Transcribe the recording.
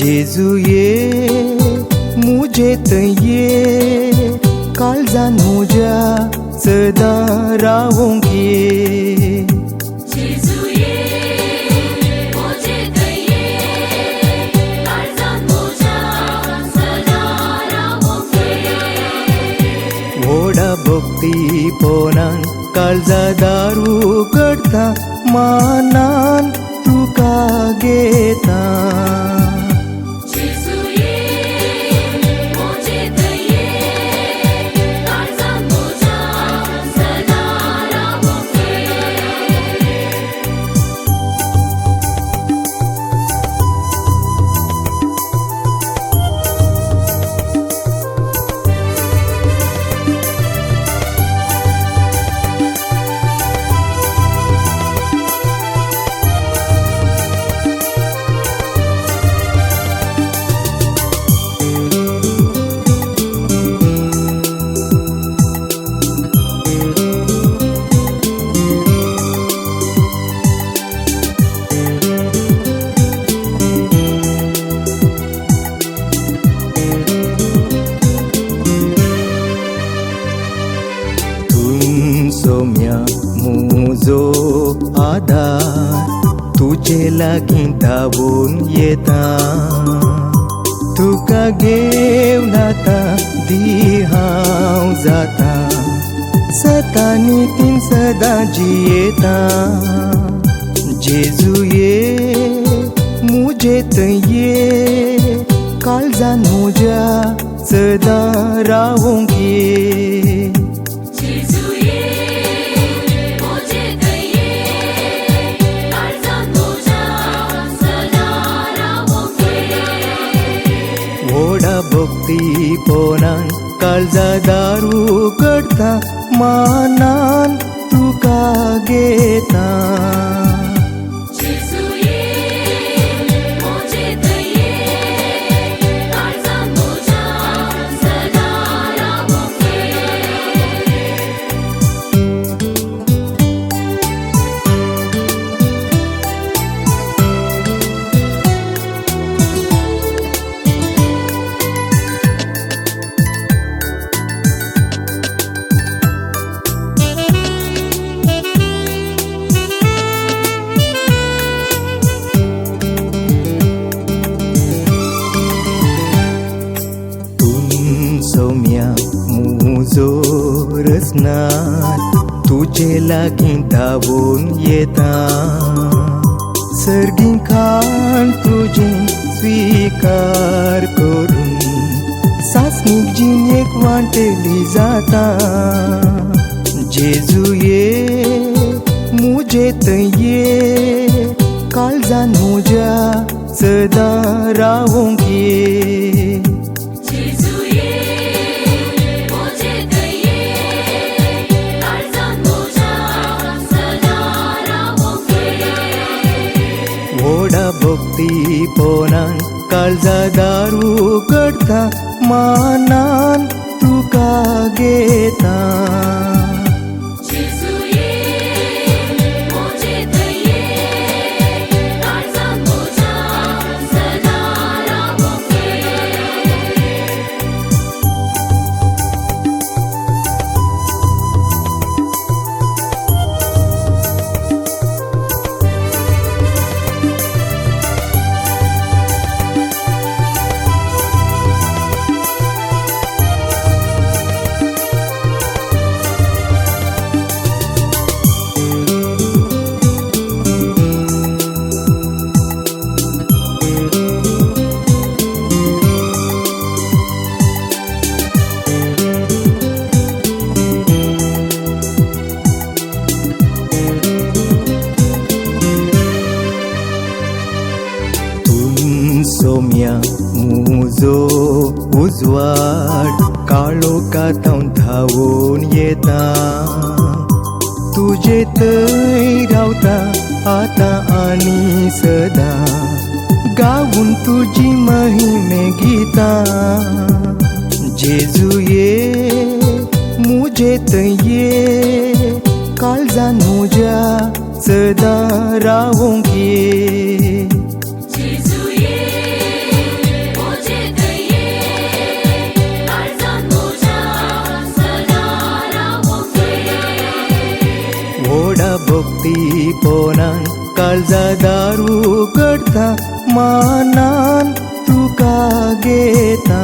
जेजुये मुझेत ये काळजान म्हज्या सदां रावोंक ये व्हडा भक्ती पोनान काळजा दारू करता मानान तुका घेता सोम्या मुजो आधार तुजे लागीं धांवून येता तुका घेवन आतां दी हांव जाता सतांनी तीन सदां जियेता जेजुये मुझेत ये काळजान म्हज्या सदां रावोंक ये व्हडा भक्ती पोनान काळजा दारू करता मानान तुका घेता सोम्या मुजो रसनात तुजे लागीं धांवून येता सर्गी खाण तुजे स्वीकार करून सासणीक जिणेक वांटली जाता जेजुये मुझेत ये काळजान म्हज्या सदां रावोंक ये व्हडा भक्ती पोनान काळजा दारू करता मानान तुका घेता सोम्या मुजो उजवाड काळोखांत धांवून येता तुजे थंय रावता आतां आनी सदां गावून तुजी महिमे गितां जेजुये मुझेत ये काळजान म्हज्या सदां रावोंक ये भोगती पोनान काळजा दारू करता मानान तुका घेता